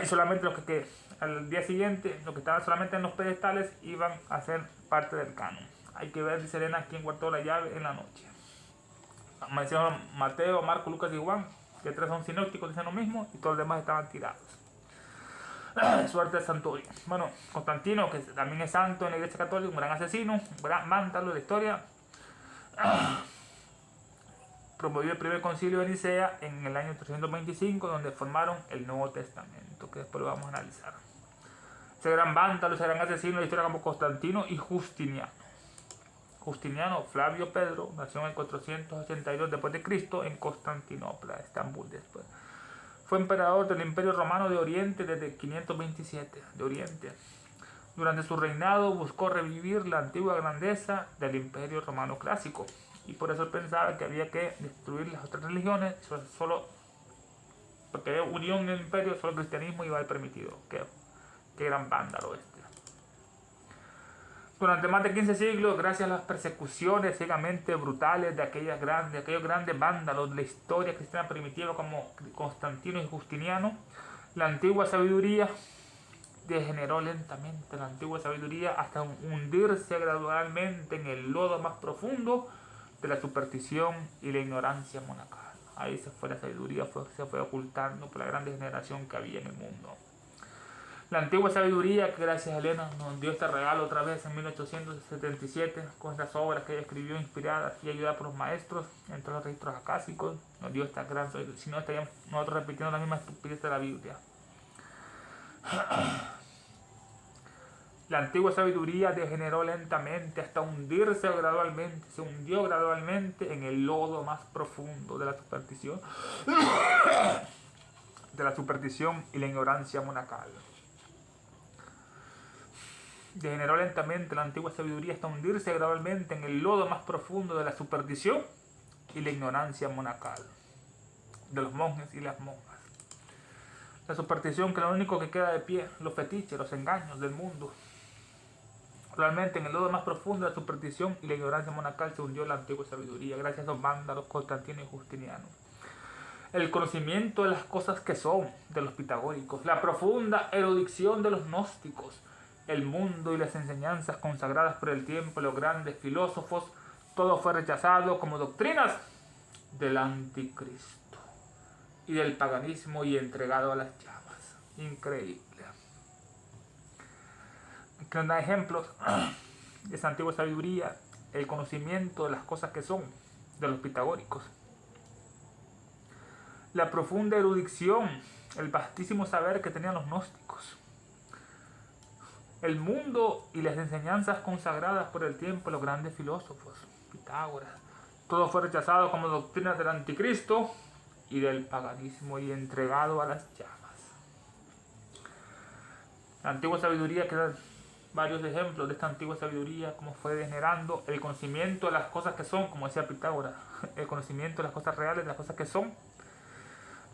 y solamente los que al día siguiente, los que estaban solamente en los pedestales, iban a ser parte del canon. Hay que ver, dice Elena, quién guardó la llave en la noche. Mencionaron Mateo, Marco, Lucas y Juan, que tres son sinópticos, dicen lo mismo, y todos los demás estaban tirados. Suerte de Santorio. Bueno, Constantino, que también es santo en la Iglesia Católica, un gran asesino, un gran vándalo de la historia, promovió el primer concilio de Nicea en el año 325, donde formaron el Nuevo Testamento, que después lo vamos a analizar. Ese gran vándalo, ese gran asesino de la historia como Constantino y Justiniano. Justiniano Flavio Pedro nació en el 482 después de Cristo en Constantinopla, Estambul después. Fue emperador del Imperio Romano de Oriente desde 527 de Oriente. Durante su reinado buscó revivir la antigua grandeza del Imperio Romano clásico, y por eso pensaba que había que destruir las otras religiones, solo porque había unión en el imperio, solo el cristianismo iba a ser permitido. Qué gran vándalo este. Durante más de 15 siglos, gracias a las persecuciones ciegamente brutales de aquellos grandes vándalos de la historia cristiana primitiva como Constantino y Justiniano, la antigua sabiduría degeneró lentamente, hasta hundirse gradualmente en el lodo más profundo de la superstición y la ignorancia monacal. Ahí se fue la sabiduría, se fue ocultando por la gran degeneración que había en el mundo. La antigua sabiduría, que gracias a Elena nos dio este regalo otra vez en 1877, con estas obras que ella escribió inspiradas y ayudadas por los maestros, entre los registros acásicos, nos dio esta gran sabiduría. Si no, estaríamos nosotros repitiendo la misma estupidez de la Biblia. La antigua sabiduría degeneró lentamente hasta hundirse gradualmente, se hundió gradualmente en el lodo más profundo de la superstición y la ignorancia monacal. Degeneró lentamente la antigua sabiduría hasta hundirse gradualmente en el lodo más profundo de la superstición y la ignorancia monacal de los monjes y las monjas. La superstición, que es lo único que queda de pie, los fetiches, los engaños del mundo. Realmente en el lodo más profundo de la superstición y la ignorancia monacal se hundió la antigua sabiduría, gracias a esos vándalos Constantino y Justiniano. El conocimiento de las cosas que son, de los pitagóricos, la profunda erudición de los gnósticos, el mundo y las enseñanzas consagradas por el tiempo de los grandes filósofos, todo fue rechazado como doctrinas del anticristo y del paganismo y entregado a las llamas. Increíble. Que nos da ejemplos de esa antigua sabiduría, el conocimiento de las cosas que son, de los pitagóricos, la profunda erudición, el vastísimo saber que tenían los gnósticos, el mundo y las enseñanzas consagradas por el tiempo de los grandes filósofos, Pitágoras. Todo fue rechazado como doctrinas del anticristo y del paganismo y entregado a las llamas. La antigua sabiduría, que da varios ejemplos de esta antigua sabiduría, como fue degenerando el conocimiento de las cosas que son, como decía Pitágoras, el conocimiento de las cosas reales, de las cosas que son,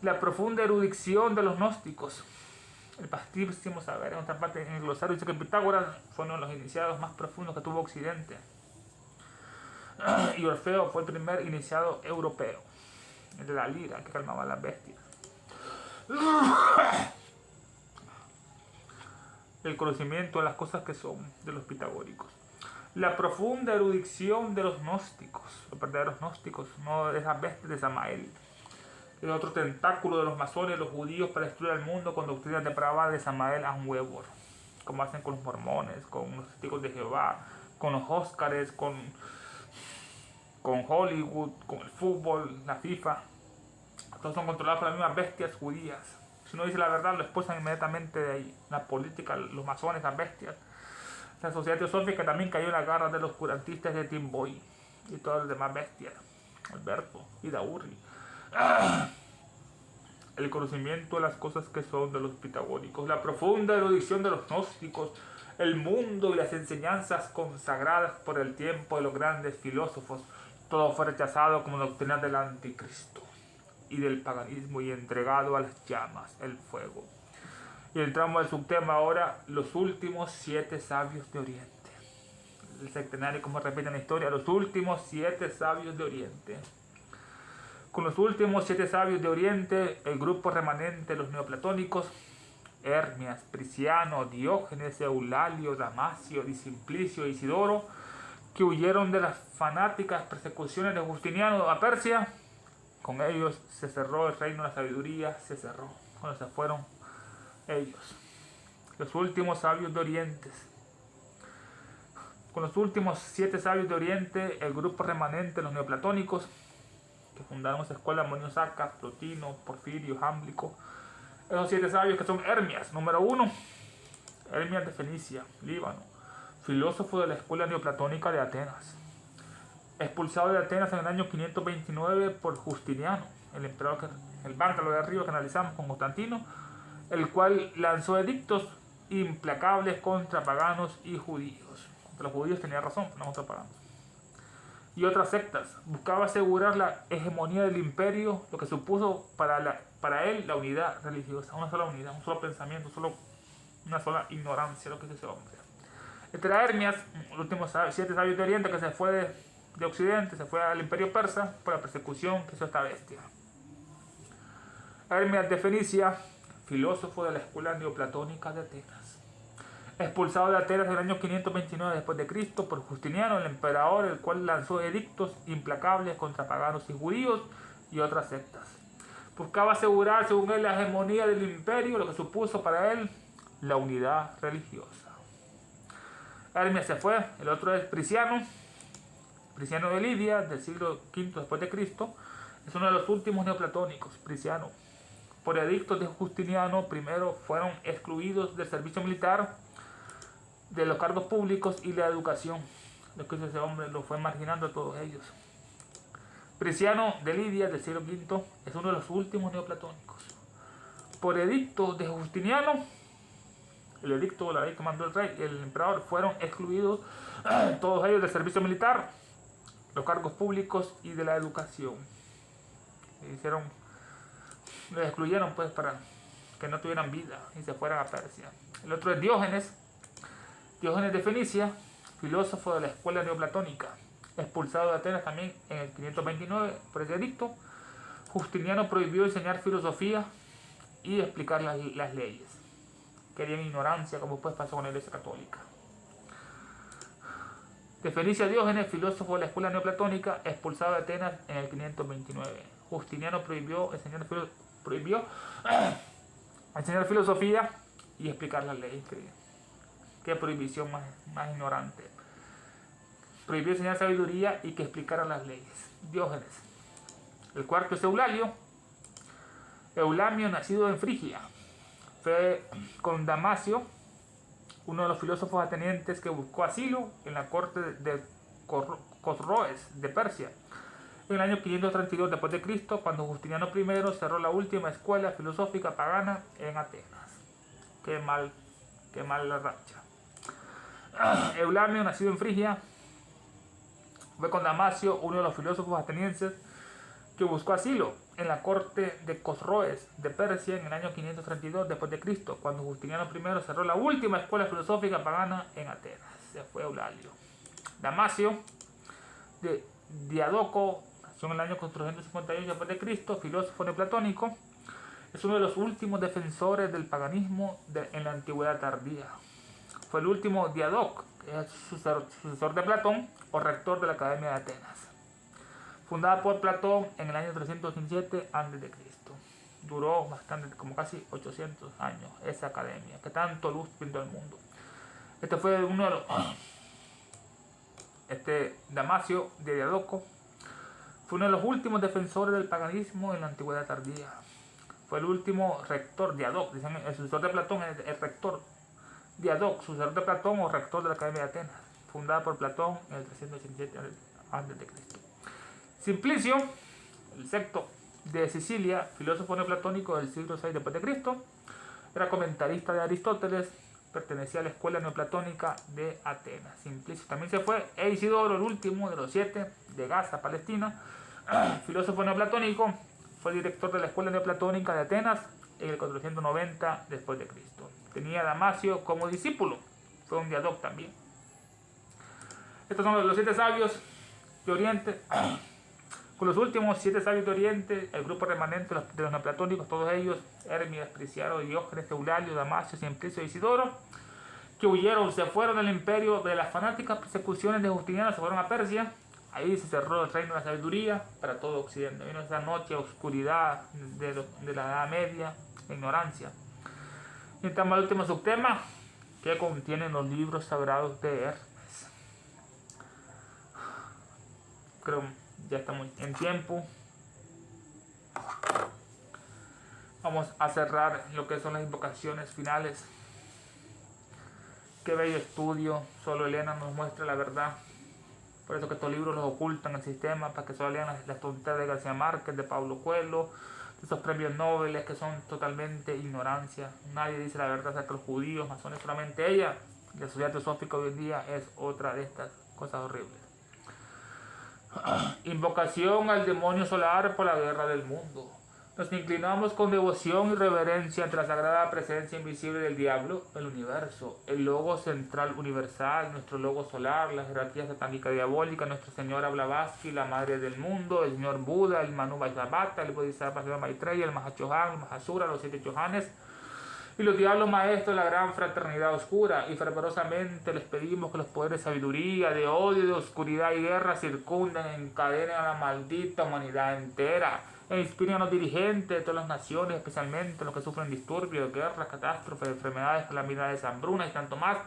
la profunda erudición de los gnósticos, el vastísimo saber. En otra parte, en el glosario dice que Pitágoras fue uno de los iniciados más profundos que tuvo Occidente, y Orfeo fue el primer iniciado europeo, el de la lira, que calmaba a las bestias. El conocimiento de las cosas que son, de los pitagóricos. La profunda erudición de los gnósticos, los verdaderos gnósticos, no de esas bestias de Samael. El otro tentáculo de los masones, los judíos, para destruir al mundo con doctrinas depravadas de Samael a Weber, como hacen con los mormones, con los testigos de Jehová, con los Óscares, con Hollywood, con el fútbol, la FIFA. Todos son controlados por las mismas bestias judías. Si uno dice la verdad, lo expulsan inmediatamente de ahí. La política, los masones, las bestias. La sociedad teosófica también cayó en las garras de los curantistas de Timboy y todas las demás bestias. Alberto y Daurri. El conocimiento de las cosas que son de los pitagóricos, la profunda erudición de los gnósticos, el mundo y las enseñanzas consagradas por el tiempo de los grandes filósofos, todo fue rechazado como doctrina del anticristo y del paganismo y entregado a las llamas, el fuego. Y entramos al subtema ahora, los últimos 7 sabios de Oriente. El sectenario, como repite en la historia, los últimos 7 sabios de Oriente. Con los últimos 7 sabios de Oriente, el grupo remanente de los neoplatónicos, Hermias, Prisciano, Diógenes, Eulalio, Damasio, Simplicio y Isidoro, que huyeron de las fanáticas persecuciones de Justiniano a Persia, con ellos se cerró el reino de la sabiduría, se cerró, cuando se fueron ellos. Los últimos sabios de Oriente. Con los últimos 7 sabios de Oriente, el grupo remanente de los neoplatónicos, que fundaron esa escuela, Moniosaca, Plotino, Porfirio, Jámblico. Esos 7 sabios que son Hermias, número 1, Hermias de Fenicia, Líbano, filósofo de la escuela neoplatónica de Atenas, expulsado de Atenas en el año 529 por Justiniano, el emperador, el vándalo de arriba que analizamos con Constantino, el cual lanzó edictos implacables contra paganos y judíos. Contra los judíos tenía razón, pero no contra paganos. Y otras sectas. Buscaba asegurar la hegemonía del imperio, lo que supuso para él la unidad religiosa, una sola unidad, un solo pensamiento, una sola ignorancia, lo que es ese hombre. Este era Hermias, el último 7 sabios de Oriente que se fue de Occidente, se fue al imperio persa por la persecución que hizo esta bestia. Hermias de Fenicia, filósofo de la escuela neoplatónica de Atenas. Expulsado de Atenas en el año 529 después de Cristo por Justiniano, el emperador, el cual lanzó edictos implacables contra paganos y judíos y otras sectas. Buscaba asegurar, según él, la hegemonía del imperio, lo que supuso para él la unidad religiosa. Hermias se fue. El otro es Prisciano de Lidia, del siglo V después de Cristo. Es uno de los últimos neoplatónicos. Prisciano, por edictos de Justiniano, primero fueron excluidos del servicio militar, de los cargos públicos y la educación. Lo que hizo ese hombre, lo fue marginando a todos ellos. Prisciano de Lidia, del siglo V, es uno de los últimos neoplatónicos. Por edicto de Justiniano, el edicto, la ley que mandó el rey, el emperador, fueron excluidos todos ellos del servicio militar, los cargos públicos y de la educación. Les excluyeron pues para que no tuvieran vida y se fueran a Persia. El otro es Diógenes de Fenicia, filósofo de la escuela neoplatónica, expulsado de Atenas también en el 529 por ese edicto. Justiniano prohibió enseñar filosofía y explicar las leyes. Querían ignorancia, como después pasó con la Iglesia Católica. De Fenicia, Diógenes, filósofo de la escuela neoplatónica, expulsado de Atenas en el 529. Justiniano prohibió enseñar filosofía y explicar las leyes. Qué prohibición más ignorante. Prohibió enseñar sabiduría y que explicara las leyes. Diógenes. El cuarto es Eulamio, nacido en Frigia. Fue con Damasio, uno de los filósofos atenienses que buscó asilo en la corte de Cosroes de Persia, en el año 532 después de Cristo, cuando Justiniano I cerró la última escuela filosófica pagana en Atenas. Qué mal la racha. Eulamio, nacido en Frigia, fue con Damasio, uno de los filósofos atenienses que buscó asilo en la corte de Cosroes de Persia en el año 532 después de Cristo, cuando Justiniano I cerró la última escuela filosófica pagana en Atenas. Se fue Eulalio. Damasio de Diadoco, nació en el año 458 después de Cristo, filósofo neoplatónico, es uno de los últimos defensores del paganismo en la antigüedad tardía. Fue el último Diadoc, que es sucesor de Platón o rector de la Academia de Atenas, fundada por Platón en el año 317 a.C. Duró bastante, como casi 800 años, esa academia, que tanto luz brindó al mundo. Este fue uno de los... Damasio de Diadoco Fue uno de los últimos defensores del paganismo en la antigüedad tardía. Fue el último rector Diadoc, dicen, el sucesor de Platón, el rector Diadoc, sucesor de Platón o rector de la Academia de Atenas, fundada por Platón en el 387 a.C. Simplicio, el sexto de Sicilia, filósofo neoplatónico del siglo VI después de Cristo, era comentarista de Aristóteles, pertenecía a la escuela neoplatónica de Atenas. Simplicio también se fue. E Isidoro, el último de los 7 de Gaza, Palestina, filósofo neoplatónico, fue director de la escuela neoplatónica de Atenas en el 490 después de Cristo. Tenía a Damasio como discípulo, fue un Diadoc también. Estos son los 7 sabios de Oriente. Con los últimos 7 sabios de Oriente, el grupo remanente de los neoplatónicos, todos ellos, Hermias, Prisciano, Diógenes, Eulalio, Damasio, Simplicio y Isidoro, que huyeron, se fueron del imperio de las fanáticas persecuciones de Justiniano, se fueron a Persia. Ahí se cerró el reino de la sabiduría para todo Occidente. Vino esa noche, oscuridad de la Edad Media, ignorancia. Y estamos al último subtema, que contienen los libros sagrados de Hermes. Creo ya estamos en tiempo. Vamos a cerrar lo que son las invocaciones finales. Qué bello estudio, solo Elena nos muestra la verdad. Por eso que estos libros los ocultan el sistema, para que solo lean las tonterías de García Márquez, de Pablo Coelho, de esos premios Nobel que son totalmente ignorancia. Nadie dice la verdad acerca de los judíos, masones, solamente ella. La sociedad teosófica hoy en día es otra de estas cosas horribles. Invocación al demonio solar por la guerra del mundo. Nos inclinamos con devoción y reverencia ante la sagrada presencia invisible del diablo, el universo, el logo central universal, nuestro logo solar, la jerarquía satánica diabólica, Nuestra Señora Blavatsky, la madre del mundo, el señor Buda, el Manu Vaishnavata, el Bodhisattva Maitreya, el Mahachohan, el Mahasura, los 7 Chohanes y los diablos maestros de la gran fraternidad oscura, y fervorosamente les pedimos que los poderes de sabiduría, de odio, de oscuridad y guerra circunden, encadenen a la maldita humanidad entera, e inspiren a los dirigentes de todas las naciones, especialmente los que sufren disturbios, guerras, catástrofes, enfermedades, calamidades, hambrunas y tanto más,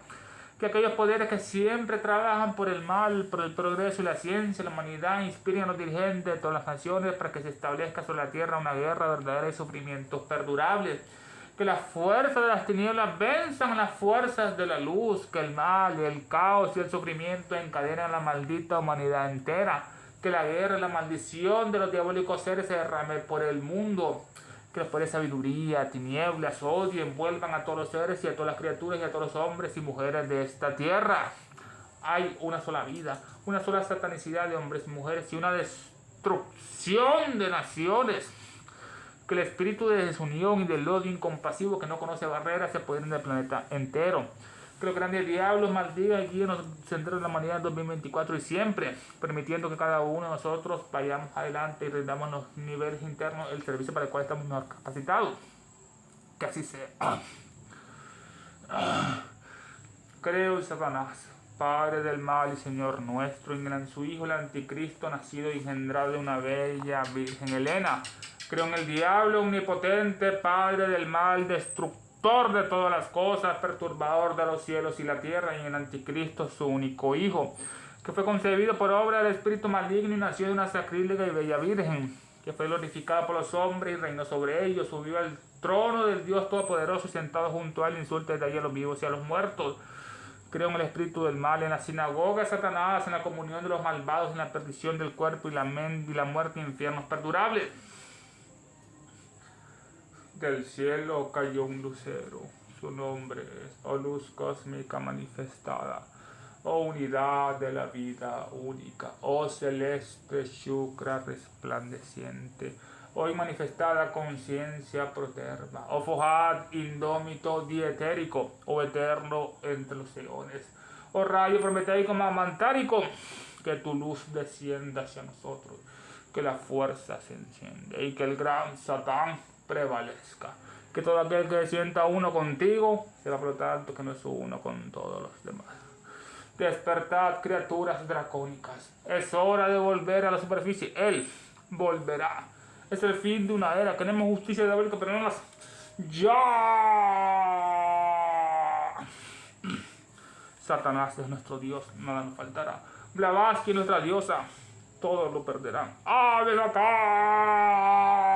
que aquellos poderes que siempre trabajan por el mal, por el progreso y la ciencia, la humanidad, inspiren a los dirigentes de todas las naciones para que se establezca sobre la tierra una guerra verdadera y sufrimientos perdurables. Que las fuerzas de las tinieblas venzan a las fuerzas de la luz, que el mal, el caos y el sufrimiento encadenen a la maldita humanidad entera, que la guerra y la maldición de los diabólicos seres se derrame por el mundo, que los poderes de sabiduría, tinieblas, odio envuelvan a todos los seres y a todas las criaturas y a todos los hombres y mujeres de esta tierra. Hay una sola vida, una sola satanicidad de hombres y mujeres y una destrucción de naciones. Que el espíritu de desunión y del odio incompasivo que no conoce barreras se apoderen del planeta entero. Que los grandes diablos maldigan y guíen los senderos de la humanidad en 2024 y siempre, permitiendo que cada uno de nosotros vayamos adelante y rindamos los niveles internos el servicio para el cual estamos mejor capacitados. Que así sea. Creo en Satanás, Padre del mal y Señor nuestro, y en su Hijo el Anticristo, nacido y engendrado de una bella Virgen Helena. Creo en el diablo omnipotente, padre del mal, destructor de todas las cosas, perturbador de los cielos y la tierra, y en el Anticristo, su único Hijo, que fue concebido por obra del espíritu maligno y nació de una sacrílega y bella Virgen, que fue glorificada por los hombres y reinó sobre ellos, subió al trono del Dios Todopoderoso y sentado junto a él insulta desde allí a los vivos y a los muertos. Creo en el espíritu del mal, en la sinagoga de Satanás, en la comunión de los malvados, en la perdición del cuerpo y la mente y la muerte en infiernos perdurables. Del cielo cayó un lucero, su nombre es, oh luz cósmica manifestada, oh unidad de la vida única, oh celeste Shukra resplandeciente, hoy manifestada conciencia proterva, oh Fojad indómito dietérico, oh eterno entre los eones, oh rayo prometeico mamantárico, que tu luz descienda hacia nosotros, que la fuerza se enciende y que el gran Satán prevalezca, que todo aquel que se sienta uno contigo será por lo tanto que no es uno con todos los demás. Despertad, criaturas dracónicas, es hora de volver a la superficie, él volverá, es el fin de una era, queremos justicia diabólica pero no las ya. Satanás es nuestro Dios, nada nos faltará. Blavatsky es nuestra diosa, todos lo perderán. ¡Ah, ven acá!